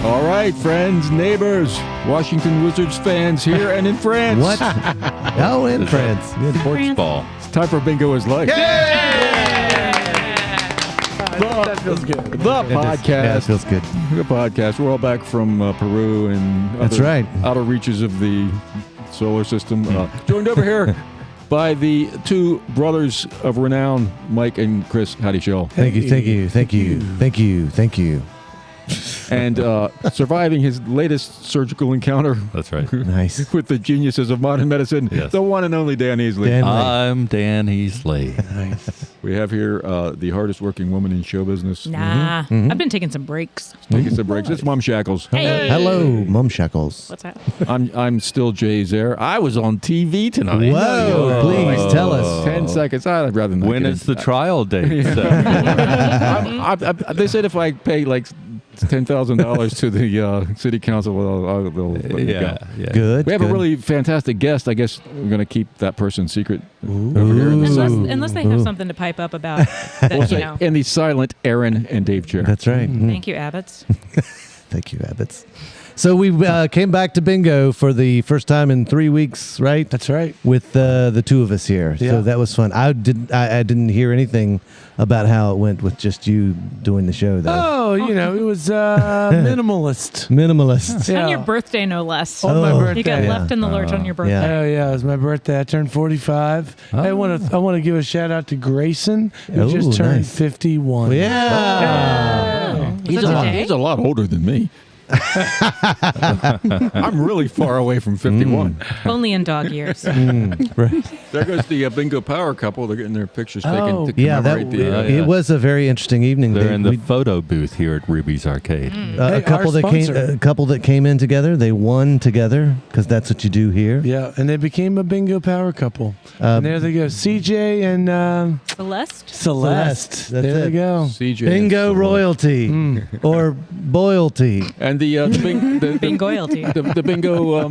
All right, friends, neighbors, Washington Wizards fans here and in France. What? Oh, in France. Sports ball. It's time for Bingo is Life. That feels good. The podcast. Yeah, it feels good. The podcast. We're all back from Peru and That's right. outer reaches of the solar system. Joined over here by the two brothers of renown, Mike and Chris. Howdy, Shell. Thank you. And surviving his latest surgical encounter That's right. Nice. with the geniuses of modern medicine, Yes. the one and only Dan Easley. Dan. I'm Dan Heasley. Nice. We have here the hardest working woman in show business. Nah, Mm-hmm. I've been taking some breaks. Taking some breaks. It's Mom Shackles. Hey. Hello, Mum Shackles. What's that? I'm still Jay Zare. I was on TV tonight. Whoa, please tell us. 10 seconds. I'd rather not. When get is into the trial date? they said if I pay like $10,000 to the city council, they'll let me go. yeah. Good. We have good. a really fantastic guest. I guess we're going to keep that person secret over here. Ooh. Unless they have something to pipe up about that, We'll you say know. in the silent Aaron and Dave chair. That's right. Thank you, Abbots. Thank you, Abbots. So we came back to bingo for the first time in 3 weeks, right? That's right. With the two of us here. Yeah. So that was fun. I didn't hear anything about how it went with just you doing the show, though. Oh, it was minimalist. Minimalist. Yeah. On your birthday, no less. On my Oh. birthday. You got Yeah. left in the lurch on your birthday. Yeah. Oh yeah, it was my birthday. I turned 45. I want to give a shout out to Grayson, who Oh, just turned nice. 51. Yeah. Oh. He's Was a that lot, today? he's a lot older than me. I'm really far away from 51. Only in dog years. Right. There goes the bingo power couple. They're getting their pictures taken Oh. to Yeah, commemorate the. yeah. it was a very interesting evening. They're in the We- photo booth here at Ruby's Arcade. Hey, a couple our that came, sponsor. a couple that came in together. They won together because that's what you do here. Yeah, and they became a bingo power couple. And there they go, CJ and Celeste? Celeste. That's There it. they go. CJ Bingo and- royalty or boyalty. And the Bingoyalty. the bingo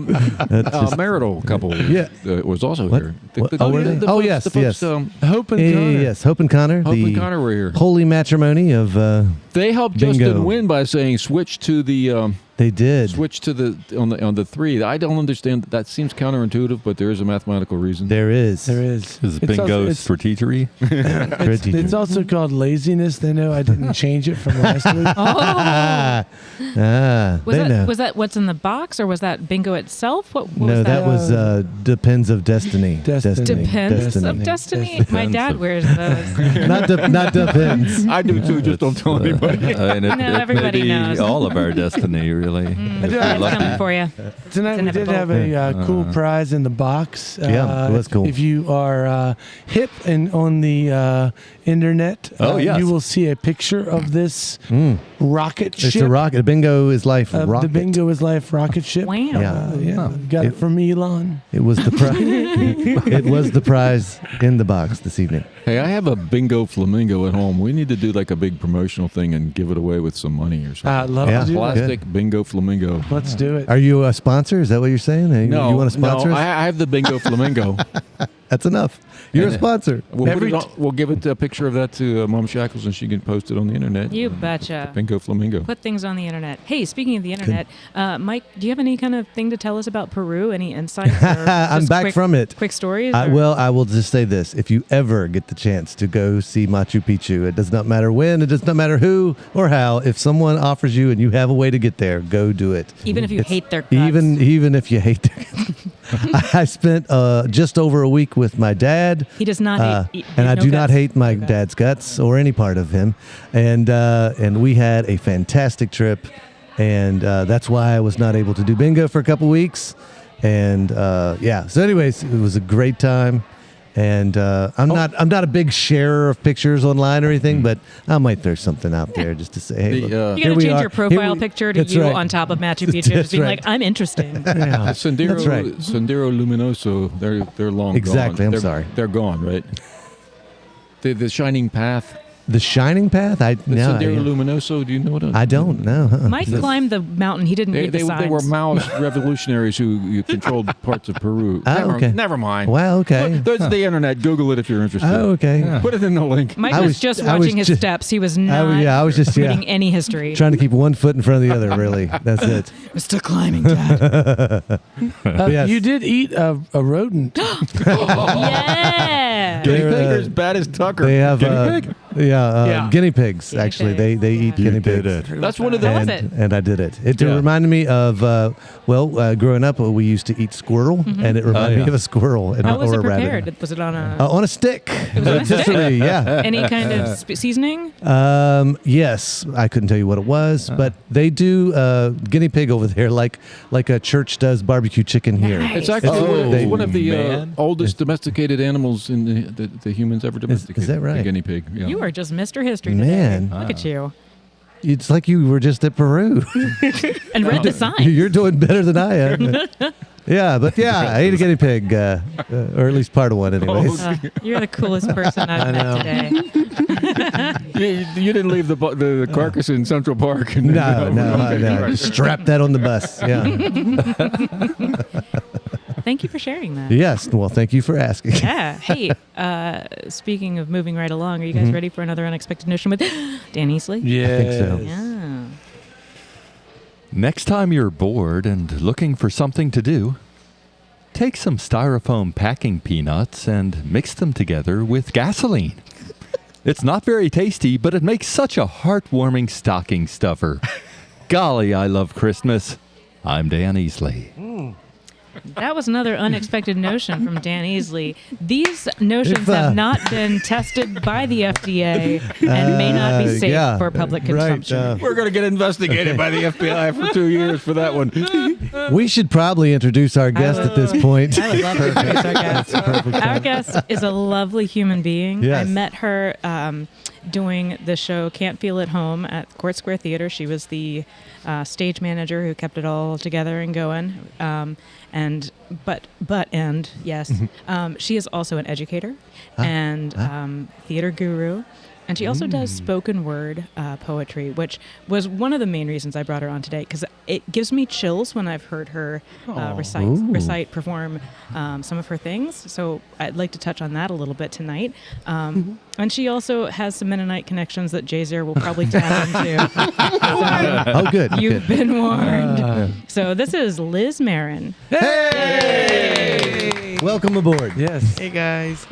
That's just- marital couple Yeah. Was also What? here. What? Oh, were they? Oh, folks- yes, the folks, yes. Hope and Connor. Yes, Hope and Connor. Hope the and Connor were here. holy matrimony of They helped Bingo. Justin win by saying switch to the they did. switch to the on the three. I don't understand. That seems counterintuitive, but there is a mathematical reason. There is. There is. Is It's bingo also- it's- strategery? It's also called laziness. They know I didn't change it from last week. Ah, Was they that know. was that what's in the box, or was that bingo itself? What was No, that that? was depends of destiny. Destiny. Depends Destiny. of destiny. Destiny. My dad wears those. not depends. I do too. Just don't tell anybody. And it No, may everybody be knows. all of our destiny, really. If Yeah, we're It's lucky. coming for you. Tonight It's we did inevitable. have a cool prize in the box. Yeah, it was cool. If you are hip and on the internet, Oh, yes. you will see a picture of this rocket It's ship. a rocket. Bingo is life. The rocket. Bingo is Life rocket ship. Wow. Yeah. Got it from Elon. It was the prize. It was the prize in the box this evening. Hey, I have a bingo flamingo at home. We need to do like a big promotional thing and give it away with some money or something. I'd love Yeah. to do that. Plastic bingo flamingo. Let's do it. Are you a sponsor? Is that what you're saying? Hey, No, you want to sponsor no, us? I have the bingo flamingo. That's enough. You're a And- sponsor. We'll give it a picture of that to Mom Shackles, and she can post it on the internet. You betcha. Bingo flamingo. Put things on the internet. Hey, speaking of the internet, Mike, do you have any kind of thing to tell us about Peru? Any insights? Or I'm just back quick, from it. Quick stories? I, or- well, I will just say this. If you ever get the chance to go see Machu Picchu, it does not matter when, it does not matter who or how. If someone offers you and you have a way to get there, go do it. even if you hate their guts. Even if you hate their I spent just over a week with my dad. He does not hate. And I no do not guts. hate my No guts. dad's guts or any part of him. And we had a fantastic trip. And that's why I was not able to do bingo for a couple weeks. And yeah. So anyways, it was a great time. And I'm not a big sharer of pictures online or anything, but I might throw something out there just to say, hey, The, look, You here gotta we change are. your profile Here we- picture to That's you right. on top of Machu Picchu, That's just being right. like, I'm interesting. Yeah. Sendero, That's right. Sendero Luminoso, they're long Exactly, gone. I'm They're- sorry. They're gone, right? The Shining Path. The Shining Path? The Sendero Luminoso, do you know what I don't know. Mike climbed the mountain. He didn't read the signs. They were Maoist revolutionaries who controlled parts of Peru. Never mind. Well, okay. There's the internet. Google it if you're interested. Oh, okay. Yeah. Put it in the link. Mike was just watching his steps. He was not I was just reading any history. trying to keep one foot in front of the other, really. That's it. We're still climbing, Dad. Yes. You did eat a rodent. Yeah. Guinea pig are as bad as Tucker. They have guinea pig? guinea pigs. Guinea actually, pigs. they eat guinea pigs. That's one of the. How was it? And I did it. It reminded me of growing up, we used to eat squirrel, and it reminded me of a squirrel How was or it a rabbit. prepared? Was it on a On a stick. It was on a stick? Yeah. any kind of seasoning? Yes, I couldn't tell you what it was, but they do guinea pig over there, like a church does barbecue chicken here. Nice. It's actually one of the man. oldest domesticated animals in the humans ever domesticated. Is that right? The guinea pig. Yeah. You are just Mr. History Man. today. Look at you. It's like you were just at Peru. And read the signs. You're doing better than I am. Yeah, I ate a guinea pig, or at least part of one, anyways. You're the coolest person I've met today. You didn't leave the carcass in Central Park. No. Just strap that on the bus. Yeah. Thank you for sharing that. Yes. Well, thank you for asking. Yeah. Hey, speaking of moving right along, are you guys ready for another unexpected notion with Dan Easley? Yeah. I think so. Yeah. Next time you're bored and looking for something to do, take some styrofoam packing peanuts and mix them together with gasoline. It's not very tasty, but it makes such a heartwarming stocking stuffer. Golly, I love Christmas. I'm Dan Easley. That was another unexpected notion from Dan Easley. These notions have not been tested by the FDA and may not be safe for public consumption. We're going to get investigated by the FBI for 2 years for that one. We should probably introduce our guest at this point. I would love to introduce our guest. Our guest is a lovely human being. Yes. I met her doing the show Can't Feel at Home at Court Square Theater. She was the stage manager who kept it all together and going. She is also an educator and theater guru. And she also does spoken word poetry, which was one of the main reasons I brought her on today, because it gives me chills when I've heard her perform some of her things. So I'd like to touch on that a little bit tonight. And she also has some Mennonite connections that Jazer will probably tap into. Oh, good. You've been warned. So this is Liz Marin. Hey! Welcome aboard. Yes. Hey guys.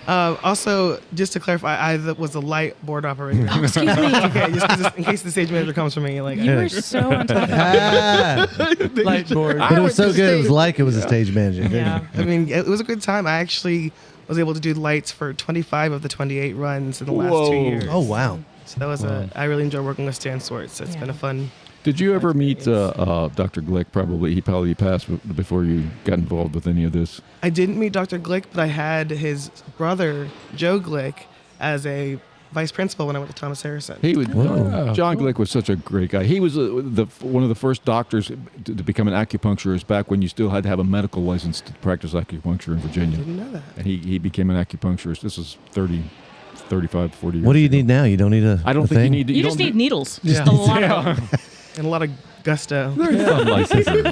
Also, just to clarify, I was a light board operator. Oh, excuse me. Okay, just 'cause in case the stage manager comes for me, You were so on top of it. Light board. But it was so good. It was like it was a stage manager. Yeah. I mean, it was a good time. I actually was able to do lights for 25 of the 28 runs in the last 2 years. Oh, wow. So that was I really enjoy working with Stan Swartz. So it's been a fun. Did you ever meet Dr. Glick? He probably passed before you got involved with any of this. I didn't meet Dr. Glick, but I had his brother, Joe Glick, as a vice principal when I went to Thomas Harrison. John Glick was such a great guy. He was one of the first doctors to become an acupuncturist back when you still had to have a medical license to practice acupuncture in Virginia. I didn't know that. And he became an acupuncturist. This is 35, 40 years What do you ago. need now? You don't need a I don't a think you thing? need. You just don't need needles. Yeah. A lot of them. And a lot of gusto. Some licensing.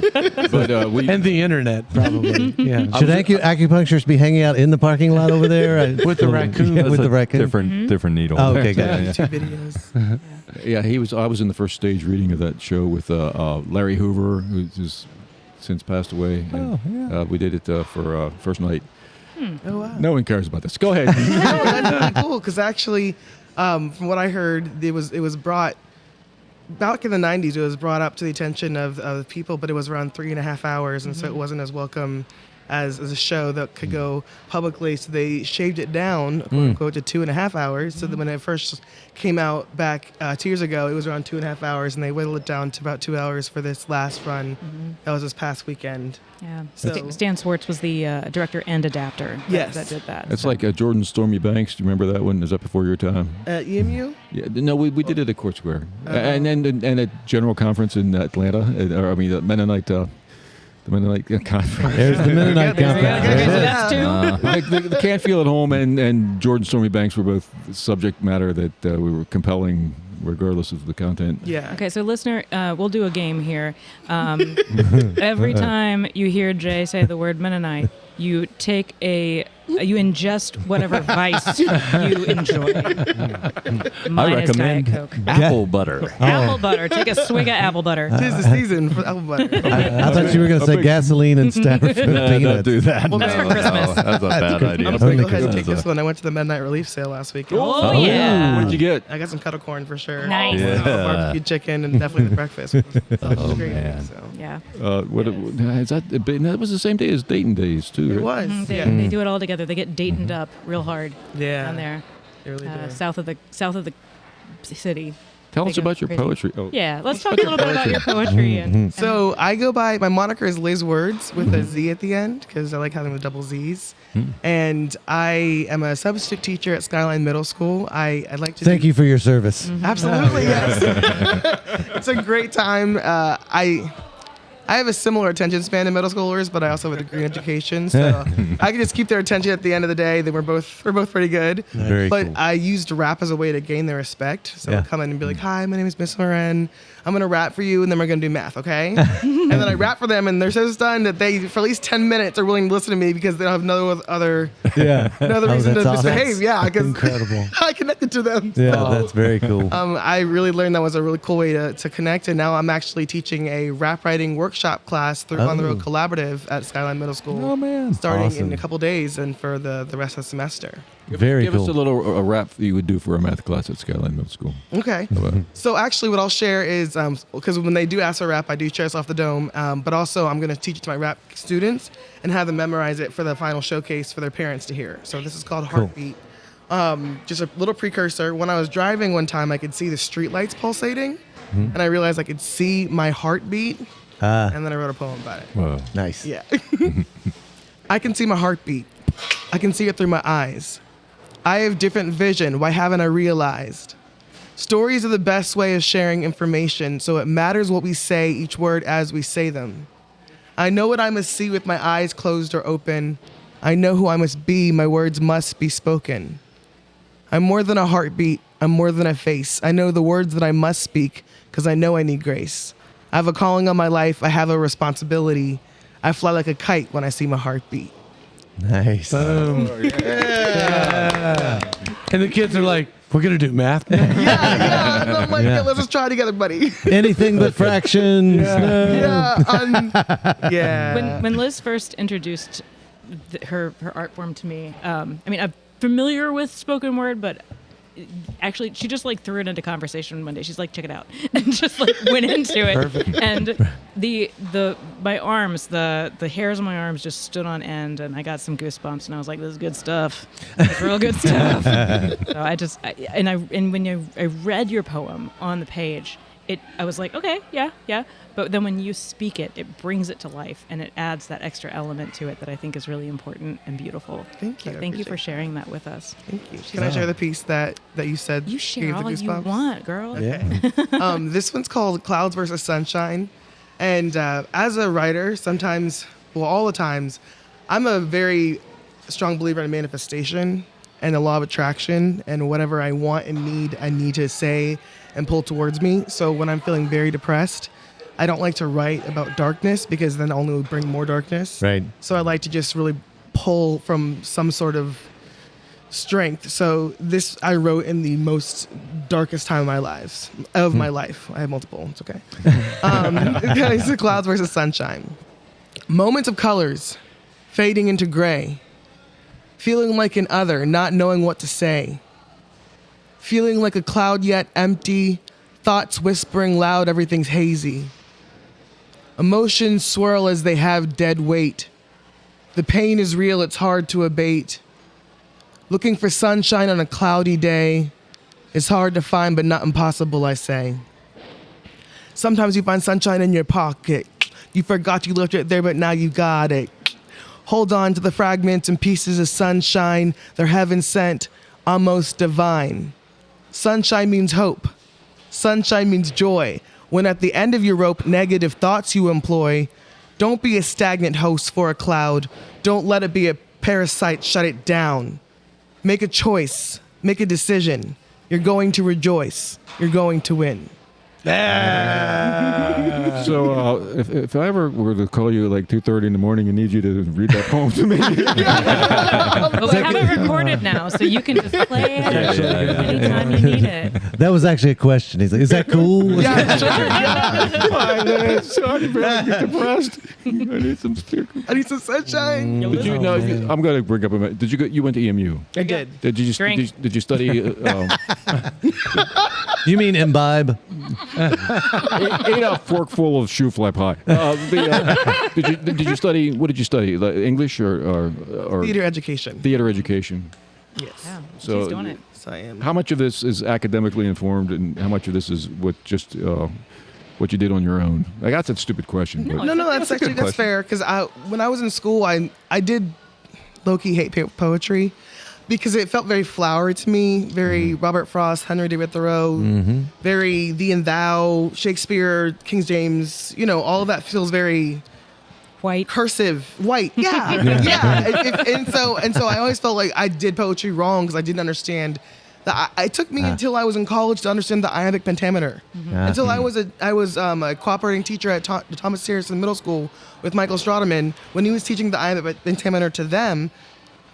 But we And the internet, probably. Yeah. Should acupuncturists be hanging out in the parking lot over there? With the raccoon. That's With a the raccoon? different needle. Oh, okay, got it. 2 videos. I was in the first stage reading of that show with Larry Hoover, who's since passed away. And, we did it for first night. Oh, wow. No one cares about this. Go ahead. No, that's really cool because actually, from what I heard, it was brought back in the 90s. It was brought up to the attention of people, but it was around 3.5 hours, and so it wasn't as welcome as a show that could go publicly. So they shaved it down, quote unquote, to 2.5 hours. So that when it first came out back 2 years ago, it was around 2.5 hours, and they whittled it down to about 2 hours for this last run. That was this past weekend. Yeah. So- Stan Swartz was the director and adapter that did that. It's like Jordan Stormy Banks. Do you remember that one? Is that before your time? EMU? Yeah, no, we did it at Court Square, and at General Conference in Atlanta. The Mennonite, the The Mennonite Conference. There's the Mennonite Conference. That's two. The Can't Feel at Home and Jordan Stormy Banks were both subject matter that we were compelling regardless of the content. Yeah. Okay, so listener, we'll do a game here. Every time you hear Jay say the word Mennonite, you take you ingest whatever vice you enjoy. I Minus Diet recommend Coke. apple butter. Apple butter. Take a swig of apple butter. Tis the season for apple butter. I thought you were going to say gasoline and styrofoam No, peanuts. don't do that. Well, That's for No, Christmas. That's a bad idea. I'm just going to Only go ahead and take That's this one. I went to the Midnight Relief Sale last week. Oh, yeah. What did you get? I got some kettle corn for sure. Nice. Yeah. Barbecue chicken and definitely the breakfast. Was Oh, great. man. So. Yeah. That was the same day as Dayton Days too. It Right? was. They, Yeah. they do it all together. They get Daytoned up real hard Yeah. down there, They really do. south of the city. Tell They us go about your crazy. poetry. Oh, Yeah, let's talk a little bit about your poetry. And So I go by, my moniker is Liz Wordz with a Z at the end because I like having the double Z's. And I am a substitute teacher at Skyline Middle School. I like to Thank you for your service. Absolutely, yes. It's a great time. I have a similar attention span to middle schoolers, but I also have a degree in education, so I can just keep their attention at the end of the day. We're both pretty good. Very But cool. I used rap as a way to gain their respect. So Yeah. I'll come in and be like, "Hi, my name is Miss Marin. I'm gonna rap for you, and then we're gonna do math, okay?" And then I rap for them, and they're so stunned that they, for at least 10 minutes, are willing to listen to me because they don't have no other Yeah. reason to that's awesome. misbehave. Yeah, because Incredible. I connected to them. Yeah, So, that's very cool. I really learned that was a really cool way to connect, and now I'm actually teaching a rap writing workshop class through On the Road Collaborative at Skyline Middle School. Oh, man. Starting Awesome. in a couple days and for the rest of the semester. Very Give cool. us a rap you would do for a math class at Skyline Middle School. Okay. So actually, what I'll share is because when they do ask for rap, I do share this off the dome. But also, I'm going to teach it to my rap students and have them memorize it for the final showcase for their parents to hear. So this is called Heartbeat. Just a little precursor. When I was driving one time, I could see the streetlights pulsating, and I realized I could see my heartbeat. And then I wrote a poem about it. Whoa. Nice. Yeah. I can see my heartbeat. I can see it through my eyes. I have different vision. Why haven't I realized? Stories are the best way of sharing information, so it matters what we say, each word as we say them. I know what I must see with my eyes closed or open. I know who I must be. My words must be spoken. I'm more than a heartbeat. I'm more than a face. I know the words that I must speak because I know I need grace. I have a calling on my life. I have a responsibility. I fly like a kite when I see my heartbeat. Nice. Boom. Yeah. And the kids are like, we're going to do math now? Yeah, and I'm like, Yeah. yeah, let's just try it together, buddy. Anything but fractions. No. Yeah. when Liz first introduced her art form to me, I mean, I'm familiar with spoken word, but actually, she just like threw it into conversation one day. She's like, check it out, and just like went into it. Perfect. And my arms, the hairs on my arms just stood on end, and I got some goosebumps, and I was like, this is good stuff. It's real good stuff. So when I read your poem on the page, I was like, okay, yeah. But then when you speak it, it brings it to life, and it adds that extra element to it that I think is really important and beautiful. Thank you. So I thank you for appreciate sharing that with us. Thank you. Can I share the piece that you said? You share gave the all you goosebumps? want, girl. Yeah. This one's called Clouds versus Sunshine. And as a writer, sometimes, well, all the times, I'm a very strong believer in manifestation and the law of attraction, and whatever I want and need, I need to say and pull towards me. So when I'm feeling very depressed, I don't like to write about darkness because then only will bring more darkness. Right. So I like to just really pull from some sort of strength. So this I wrote in the most darkest time of my life. I have multiple. It's okay. It's the Clouds versus Sunshine. Moments of colors fading into gray. Feeling like an other, not knowing what to say. Feeling like a cloud yet empty. Thoughts whispering loud, everything's hazy. Emotions swirl as they have dead weight. The pain is real, it's hard to abate. Looking for sunshine on a cloudy day is hard to find, but not impossible, I say. Sometimes you find sunshine in your pocket. You forgot you left it there, but now you got it. Hold on to the fragments and pieces of sunshine. They're heaven sent, almost divine. Sunshine means hope. Sunshine means joy. When at the end of your rope, negative thoughts you employ, Don't be a stagnant host for a cloud. Don't let it be a parasite. Shut it down. Make a choice. Make a decision. You're going to rejoice. You're going to win. So if I ever were to call you at like 2:30 in the morning and need you to read that poem to me, Well, we have it recorded now, so you can just play it anytime you need it. That was actually a question. He's like, "Is that cool?" Yeah, sure. Yeah. sorry, man, I get depressed. I need some stickers. I need some sunshine. Did you know? I'm going to bring up a minute. Did you go? You went to EMU? I did. Did you Drink. did you study? You mean imbibe? Ate a fork full of shoe fly pie. Did you study? What did you study? Like English or Theater education. theater education? Yes. Yeah, So- she's doing it. So I am. How much of this is academically informed, and how much of this is what just what you did on your own? I got that stupid question. No, but No, That's a good that's question. fair. Because when I was in school, I did low-key hate poetry because it felt very flowery to me, very Robert Frost, Henry David Thoreau, very thee and thou, Shakespeare, King James. All of that feels very White. cursive, white. Yeah. And so I always felt like I did poetry wrong because I didn't understand. It took me until I was in college to understand the iambic pentameter. Until I was a cooperating teacher at Thomas Harrison Middle School with Michael Strodeman when he was teaching the iambic pentameter to them.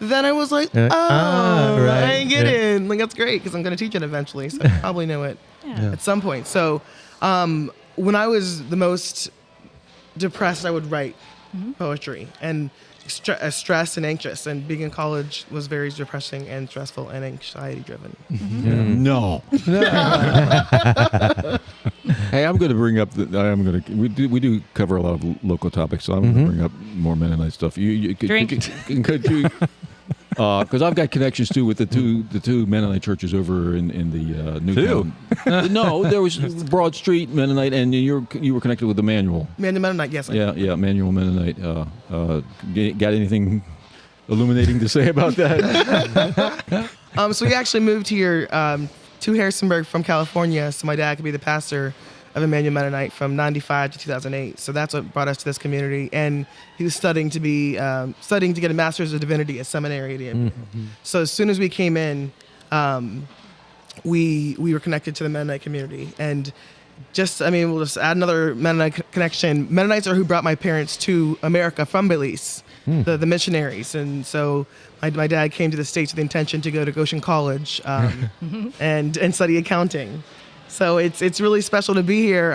Then I was like, Right. I get Yeah. it. Like, that's great because I'm going to teach it eventually, so I probably know it Yeah. at some point. So when I was the most depressed, I would write poetry and stressed and anxious. And being in college was very depressing and stressful and anxiety-driven. No. Hey, I'm going to bring up. We do cover a lot of local topics, so I'm going to bring up more Mennonite stuff. Drink. Could you? Because I've got connections too with the two Mennonite churches over in the Newtown. No, there was Broad Street Mennonite, and you were connected with Emmanuel. Mennonite, yes. Yeah, Emmanuel Mennonite. Got anything illuminating to say about that? So we actually moved here to Harrisonburg from California, so my dad could be the pastor of Emmanuel Mennonite from '95 to 2008. So that's what brought us to this community. And he was studying to get a master's of divinity at seminary at EMU. So as soon as we came in, we were connected to the Mennonite community. And we'll just add another Mennonite connection. Mennonites are who brought my parents to America from Belize, the missionaries. And so my dad came to the States with the intention to go to Goshen College and study accounting. So it's really special to be here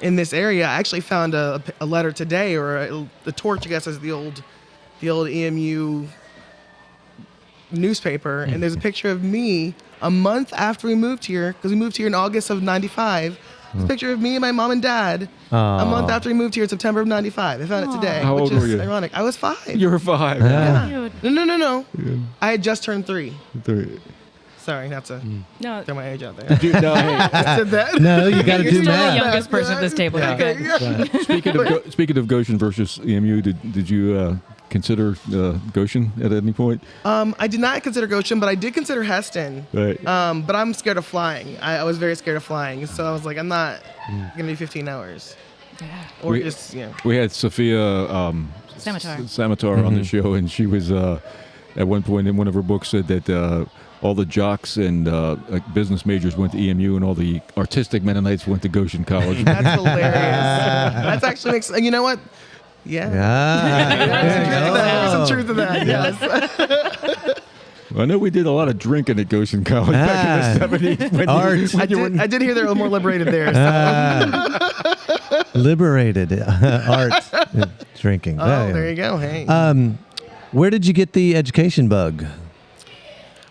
in this area. I actually found a letter today, or the torch, I guess, is the old EMU newspaper, and there's a picture of me a month after we moved here, because we moved here in August of '95. There's a picture of me and my mom and dad a month after we moved here in September of '95. I found it today, How which old is were you? ironic. I was 5. You were 5. No. I had just turned 3. Sorry, not to No, throw my age out there. Dude, no, hey, I said that. No, you got to you're do still the math. youngest person at this table. You're good. speaking of Goshen versus EMU, did you consider Goshen at any point? I did not consider Goshen, but I did consider Heston. Right. But I'm scared of flying. I was very scared of flying, so I was like, I'm not gonna be 15 hours. Or We had Sophia Samatar on the show, and she was at one point in one of her books said that all the jocks and business majors went to EMU, and all the artistic Mennonites went to Goshen College. That's hilarious. That's actually makes. You know what? Yeah. There's some truth to that. Yes. I know we did a lot of drinking at Goshen College back in the 70s. I did hear they were more liberated there. So. Liberated art, drinking. Oh, there you go. Hey. Where did you get the education bug?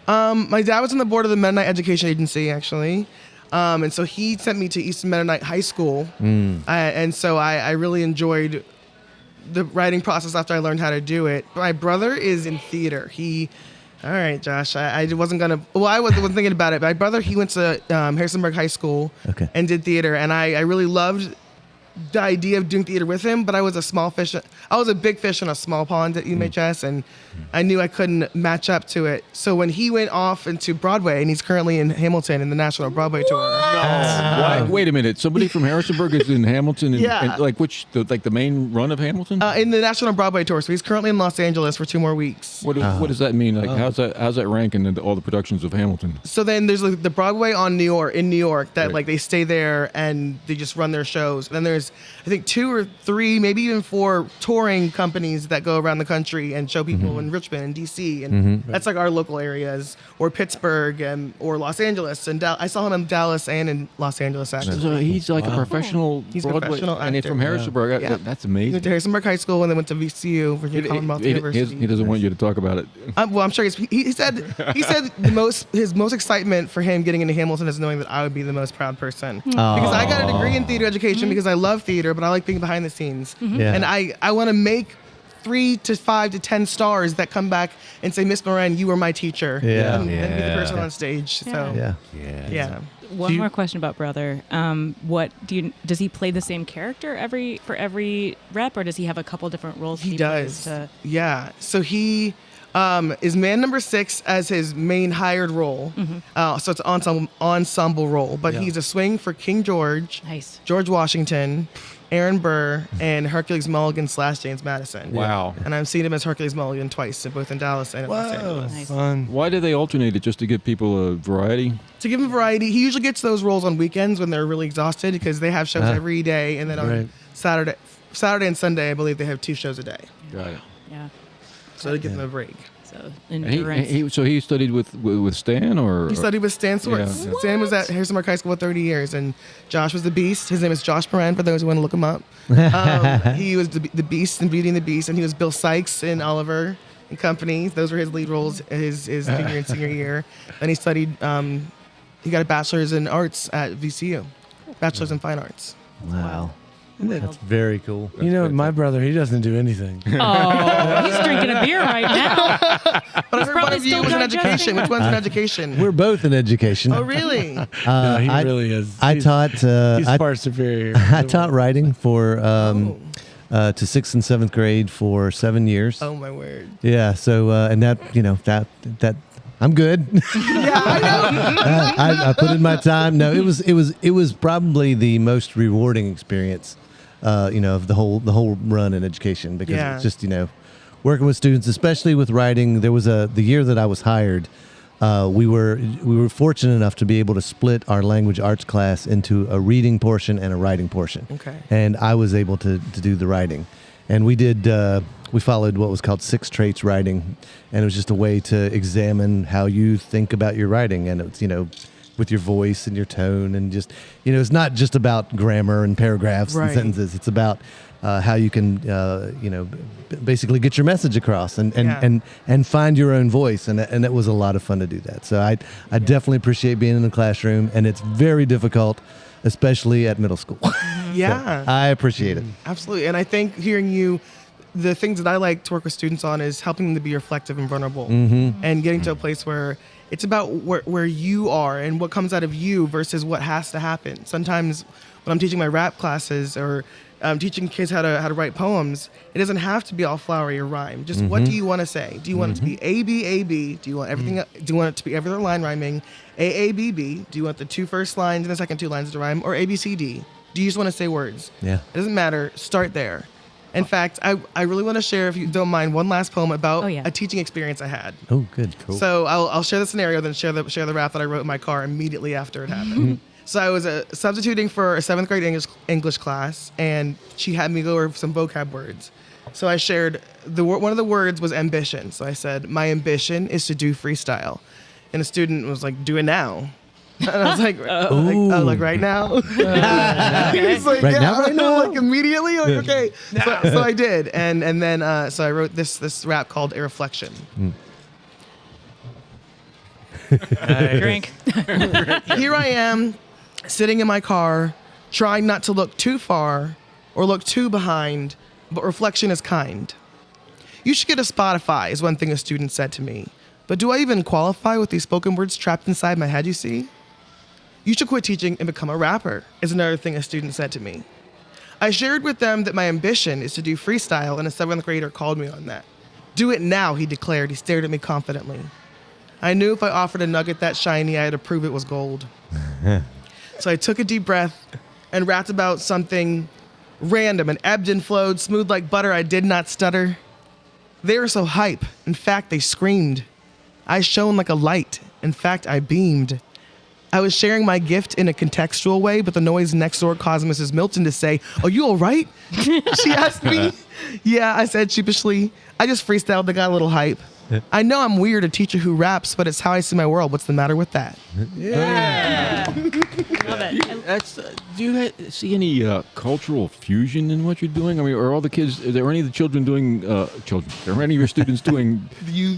My dad was on the board of the Mennonite Education Agency, actually. And so he sent me to Eastern Mennonite High School. And so I really enjoyed the writing process after I learned how to do it. My brother is in theater. All right, Josh, I wasn't going to, I wasn't thinking about it. My brother, he went to Harrisonburg High School and did theater. And I really loved the idea of doing theater with him, but I was a big fish in a small pond at UMHS, and I knew I couldn't match up to it. So when he went off into Broadway, and he's currently in Hamilton in the National Broadway Tour. Why? Wait a minute. Somebody from Harrisonburg is in Hamilton, Yeah. and like the main run of Hamilton? In the National Broadway Tour, so he's currently in Los Angeles for 2 more weeks. What does that mean? Like, how's that rank in all the productions of Hamilton? So then there's like the Broadway in New York that Right. like they stay there and they just run their shows. And then there's I think 2 or 3, maybe even 4 touring companies that go around the country and show people in Richmond and DC, and that's like our local areas, or Pittsburgh or Los Angeles. And I saw him in Dallas and in Los Angeles actually. So he's like a professional He's a Broadway, professional and he's from actor. Harrisonburg. Yeah. That's He amazing. went to Harrisonburg High School and then went to VCU, Virginia Commonwealth University. He doesn't want you to talk about it. Well, I'm sure he said his most excitement for him getting into Hamilton is knowing that I would be the most proud person, because I got a degree in theater education because I love theater, but I like being behind the scenes, Yeah. and I want to make 3 to 5 to 10 stars that come back and say, Miss Marin, you were my teacher, Yeah. and be the person on stage. So Yeah. One more question about Brother. Does he play the same character for every rep, or does he have a couple different roles? He plays does. Yeah. So he is man number 6 as his main hired role. So it's an ensemble role, but he's a swing for King George, Nice. George Washington, Aaron Burr, and Hercules Mulligan / James Madison. Wow. And I've seen him as Hercules Mulligan twice, both in Dallas and in Los Angeles. Nice. Fun. Why do they alternate it, just to give people a variety? To give him variety, he usually gets those roles on weekends when they're really exhausted, because they have shows every day, and then on Right. Saturday and Sunday, I believe they have 2 shows a day. Got it. Yeah. So to give them a break. So And endurance. he studied with Stan, or He studied with Stan Swartz. Yeah. Stan was at Harrisonburg High School for 30 years, and Josh was the Beast. His name is Josh Marin, for those who want to look him up. He was the Beast in Beauty and the Beast, and he was Bill Sykes in Oliver and Company. Those were his lead roles his junior and senior year. Then he studied, he got a bachelor's in arts at VCU, bachelor's in fine arts. Wow. That's very cool. You know, my brother, he doesn't do anything. Oh, he's drinking a beer right now. But I heard one probably of you still was in digesting. education. Which one's in education? We're both in education. Oh, really? No, he I, really is. I He's- taught. He's I, far superior. I taught writing for to 6th and 7th grade for 7 years. Oh, my word. Yeah. So and that that I'm good. Yeah, I know. I put in my time. No, it was probably the most rewarding experience, of the whole run in education, because Yeah. it's just working with students, especially with writing. There was the year that I was hired. We were fortunate enough to be able to split our language arts class into a reading portion and a writing portion. Okay. And I was able to do the writing, and we did. We followed what was called 6 traits writing, and it was just a way to examine how you think about your writing, and it's with your voice and your tone, and just it's not just about grammar and paragraphs and Right. sentences. It's about how you can basically get your message across and find your own voice, and it was a lot of fun to do that. So I definitely appreciate being in the classroom, and it's very difficult, especially at middle school. Yeah. I appreciate it. Absolutely. And I think hearing you, the things that I like to work with students on is helping them to be reflective and vulnerable, and getting to a place where it's about where you are and what comes out of you versus what has to happen. Sometimes when I'm teaching my rap classes, or teaching kids how to write poems, it doesn't have to be all flowery or rhyme. Just what do you want to say? Do you want it to be A, B, A, B? Do you want everything? Do you want it to be every other line rhyming? A, B, B? Do you want the 2 first lines and the second 2 lines to rhyme? Or A, B, C, D? Do you just want to say words? Yeah. It doesn't matter. Start there. In fact, I really want to share, if you don't mind, one last poem about a teaching experience I had. Oh, good. Cool. So I'll share the scenario, then share the rap that I wrote in my car immediately after it happened. So I was substituting for a 7th grade English class, and she had me go over some vocab words. So I shared one of the words was ambition. So I said, my ambition is to do freestyle, and a student was like, do it now. And I was like, like right now? He's like, Right now, right now? like immediately? Like, okay. So I did. And then so I wrote this rap called A Reflection. Drink. Here I am, sitting in my car, trying not to look too far or look too behind, but reflection is kind. You should get a Spotify, is one thing a student said to me. But do I even qualify with these spoken words trapped inside my head, you see? You should quit teaching and become a rapper, is another thing a student said to me. I shared with them that my ambition is to do freestyle, and a 7th grader called me on that. Do it now, he declared. He stared at me confidently. I knew if I offered a nugget that shiny, I had to prove it was gold. So I took a deep breath and rapped about something random and ebbed and flowed, smooth like butter. I did not stutter. They were so hype. In fact, they screamed. I shone like a light. In fact, I beamed. I was sharing my gift in a contextual way, but the noise next door caused Mrs. Milton to say, "Are you all right?" She asked me. Yeah, I said sheepishly. I just freestyled. They got a little hype. I know I'm weird, a teacher who raps, but it's how I see my world. What's the matter with that? Yeah. Love it. Do you see any cultural fusion in what you're doing? I mean, are all the kids? Are there any of the children doing Are any of your students doing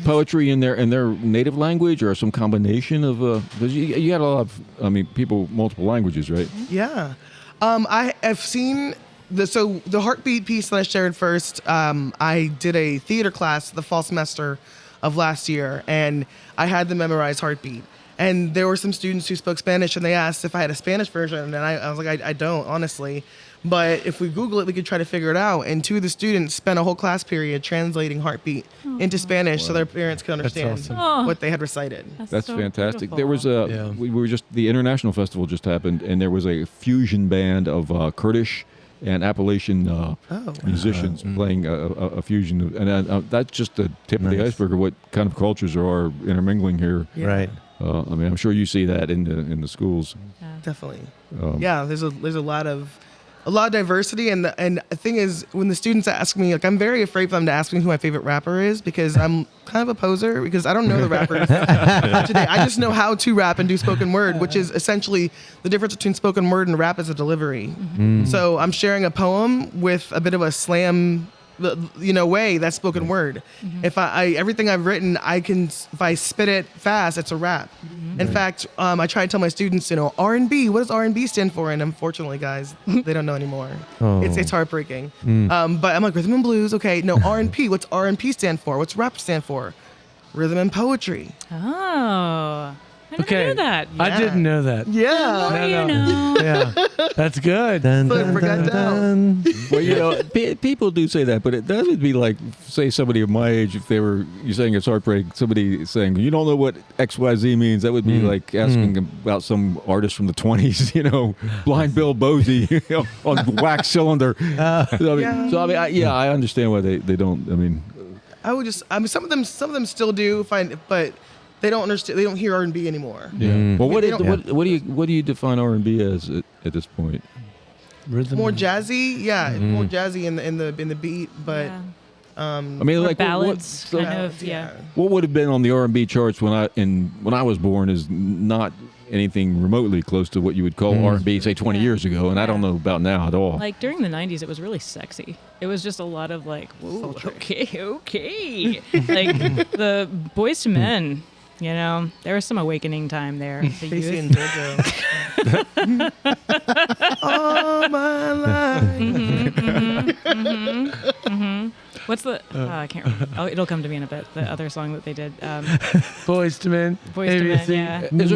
poetry in their native language, or some combination of? Because you got a lot of, people multiple languages, right? Yeah, I have seen the heartbeat piece that I shared first. I did a theater class the fall semester of last year, and I had them memorize heartbeat. And there were some students who spoke Spanish, and they asked if I had a Spanish version, and I was like, I don't, honestly. But if we Google it, we could try to figure it out. And 2 of the students spent a whole class period translating heartbeat into Spanish so their parents could understand what they had recited. That's so fantastic. beautiful. There was the International Festival just happened, and there was a fusion band of Kurdish and Appalachian musicians playing a fusion, and that's just the tip of the iceberg of what kind of cultures are intermingling here. Yeah. Right. I'm sure you see that in the schools. Definitely. There's a lot of diversity, and the thing is, when the students ask me, like, I'm very afraid for them to ask me who my favorite rapper is, because I'm kind of a poser, because I don't know the rappers today. I just know how to rap and do spoken word, which is essentially the difference between spoken word and rap is a delivery. Mm-hmm. So I'm sharing a poem with a bit of a slam, way, that's spoken word. Mm-hmm. If I everything I've written, if I spit it fast, it's a rap. Mm-hmm. In fact, I try to tell my students, R&B, what does R&B stand for? And unfortunately, guys, they don't know anymore. It's heartbreaking. But I'm like, rhythm and blues, okay. No, R&P, what's R&P stand for? What's rap stand for? Rhythm and poetry. Oh. I never knew that. I didn't know that. Yeah. You know. Yeah, that's good. Dun, So I dun, forgot dun, dun. Well, people do say that, but that would be like, say, somebody of my age, if you're saying it's heartbreak, somebody saying, you don't know what XYZ means, that would be like asking about some artist from the 20s, Blind Bill Bosey on wax cylinder. I understand why they don't. Some of them still do, but they don't understand. They don't hear R&B anymore. Yeah. Well, what do you define R&B as at this point? Rhythm. More jazzy, more jazzy in the beat, but like ballads, What would have been on the R&B charts when I was born is not anything remotely close to what you would call R&B, say 20 years ago, and I don't know about now at all. Like during the 90s, it was really sexy. It was just a lot of like, whoa, okay, like the Boys to Men. There was some awakening time there. Casey and JoJo. All my life. What's the? I can't remember. Oh, it'll come to me in a bit. The other song that they did. Boys to Men. Boys to Men. Yeah. Is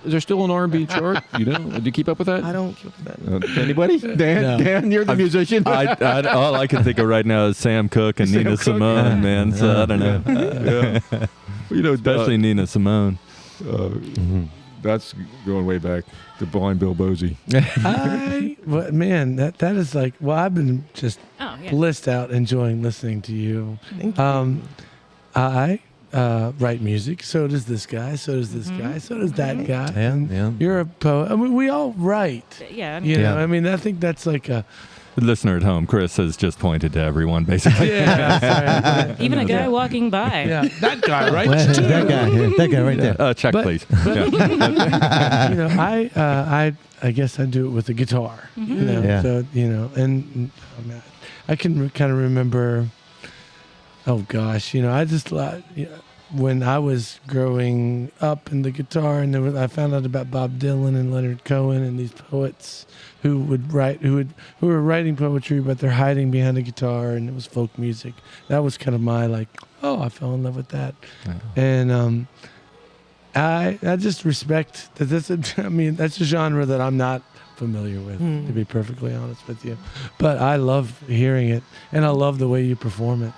there still an R&B chart? Do you keep up with that? I don't keep up with that. Anybody? Dan? No. Dan, you're the musician. All I can think of right now is Sam Cooke and Nina Simone, man. So I don't know. Especially Nina Simone. That's going way back to Blind Bill Bosey. Man, that is like, I've been just blissed out enjoying listening to you. Thank you. I write music. So does this guy. So does this guy. So does that guy. Yeah. You're a poet. I mean, we all write. Yeah. I mean, I think that's like a. The listener at home, Chris, has just pointed to everyone, basically. Yeah. Even a guy walking by. Yeah, that guy, right? Well, that guy here. That guy right there. Check, please. I guess I do it with a guitar. Yeah. So and I can kind of remember. Oh gosh, I just when I was growing up in the guitar, and I found out about Bob Dylan and Leonard Cohen and these poets who were writing poetry, but they're hiding behind a guitar, and it was folk music. That was kind of my I fell in love with that, and I just respect that. That's a genre that I'm not familiar with, to be perfectly honest with you. But I love hearing it, and I love the way you perform it.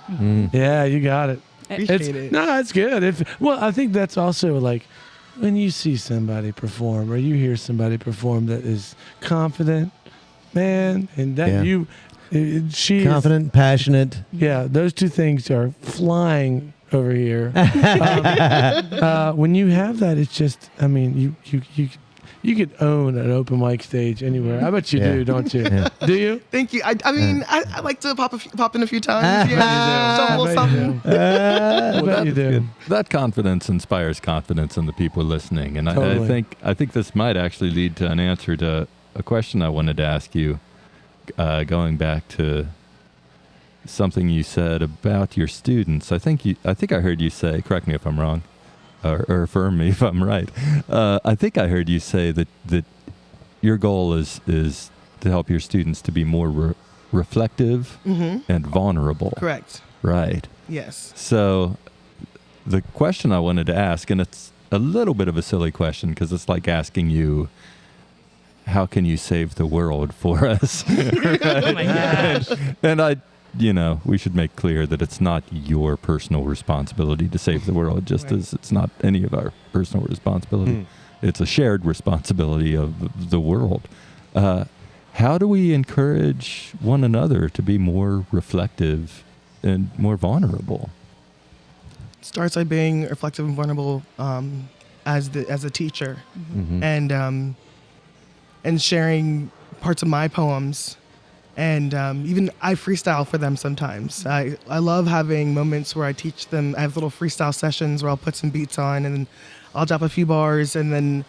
Yeah, you got it. Appreciate it. No, it's good. Well, I think that's also like when you see somebody perform or you hear somebody perform that is confident, man, and that she confident, passionate. Yeah, those two things are flying over here. When you have that, it's just, I mean, you could own an open mic stage anywhere. I bet you do, don't you? Yeah. Do you? Thank you. I mean, I like to pop in a few times. Something. I bet you do. That confidence inspires confidence in the people listening, and Totally. I think this might actually lead to an answer to a question I wanted to ask you, going back to something you said about your students. I think I heard you say, correct me if I'm wrong, or affirm me if I'm right. I think I heard you say that your goal is to help your students to be more reflective and vulnerable. Correct. Right. Yes. So the question I wanted to ask, and it's a little bit of a silly question because it's like asking you, how can you save the world for us? Oh my gosh. And we should make clear that it's not your personal responsibility to save the world, just as it's not any of our personal responsibility. It's a shared responsibility of the world. How do we encourage one another to be more reflective and more vulnerable? Starts by being reflective and vulnerable as a teacher, and sharing parts of my poems. And even I freestyle for them sometimes. I love having moments where I teach them. I have little freestyle sessions where I'll put some beats on and then I'll drop a few bars, and then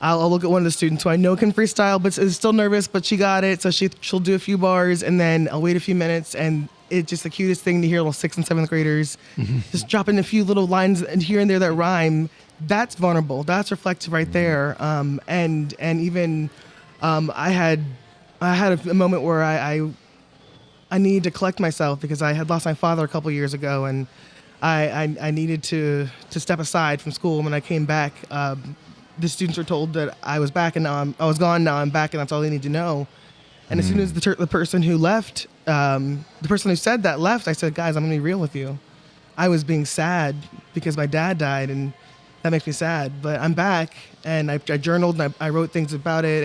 I'll look at one of the students who I know can freestyle but is still nervous, but she got it. So she'll do a few bars, and then I'll wait a few minutes, and it's just the cutest thing to hear little 6th and 7th graders just dropping a few little lines here and there that rhyme. That's vulnerable. That's reflective right there. And even I had a moment where I needed to collect myself because I had lost my father a couple years ago, and I needed to step aside from school. When I came back, the students were told that I was back, and now I was gone. Now I'm back, and that's all they need to know. And as soon as the person who left, the person who said that left, I said, guys, I'm gonna be real with you. I was being sad because my dad died, and that makes me sad. But I'm back, and I journaled, and I wrote things about it,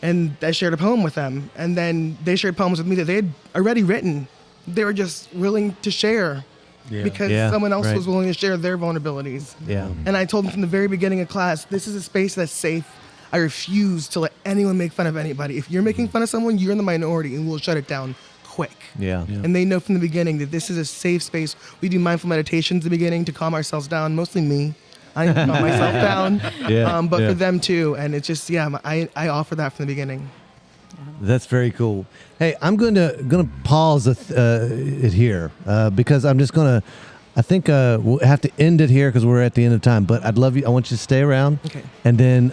and I shared a poem with them. And then they shared poems with me that they had already written. They were just willing to share because someone else was willing to share their vulnerabilities. Yeah. And I told them from the very beginning of class, this is a space that's safe. I refuse to let anyone make fun of anybody. If you're making fun of someone, you're in the minority, and we'll shut it down quick. Yeah. And they know from the beginning that this is a safe space. We do mindful meditations at the beginning to calm ourselves down, mostly me. I calm myself down, but for them too. And it's just, I offer that from the beginning. That's very cool. Hey, I'm going to pause it here because I'm just going to. I think we'll have to end it here because we're at the end of time. But I want you to stay around. Okay. And then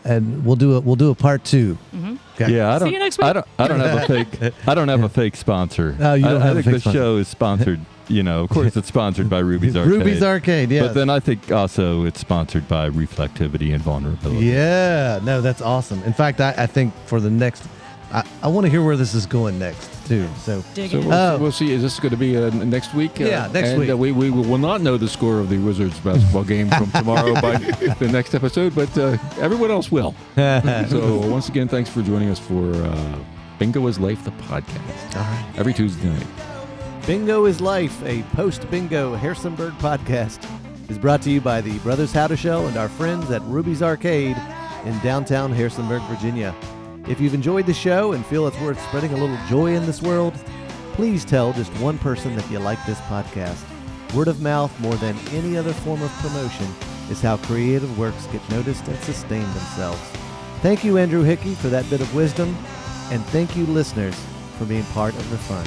and we'll do a part 2. Okay. Yeah, See you next week. I don't have a fake sponsor. No, you don't have a think fake the show is sponsored. Of course, it's sponsored by Ruby's Arcade. Ruby's Arcade, yes. But then I think also it's sponsored by Reflectivity and Vulnerability. Yeah, no, that's awesome. In fact, I think for the next, I want to hear where this is going next too. So Dig So in. we'll see. Is this going to be next week? Yeah, next week. We will not know the score of the Wizards basketball game from tomorrow by the next episode, but everyone else will. So once again, thanks for joining us for Bingo is Life, the podcast. All right. Every Tuesday night. Bingo is Life, a post-bingo Harrisonburg podcast, is brought to you by the Brothers Howdershell and our friends at Ruby's Arcade in downtown Harrisonburg, Virginia. If you've enjoyed the show and feel it's worth spreading a little joy in this world, please tell just one person that you like this podcast. Word of mouth, more than any other form of promotion, is how creative works get noticed and sustain themselves. Thank you, Andrew Hickey, for that bit of wisdom, and thank you, listeners, for being part of the fun.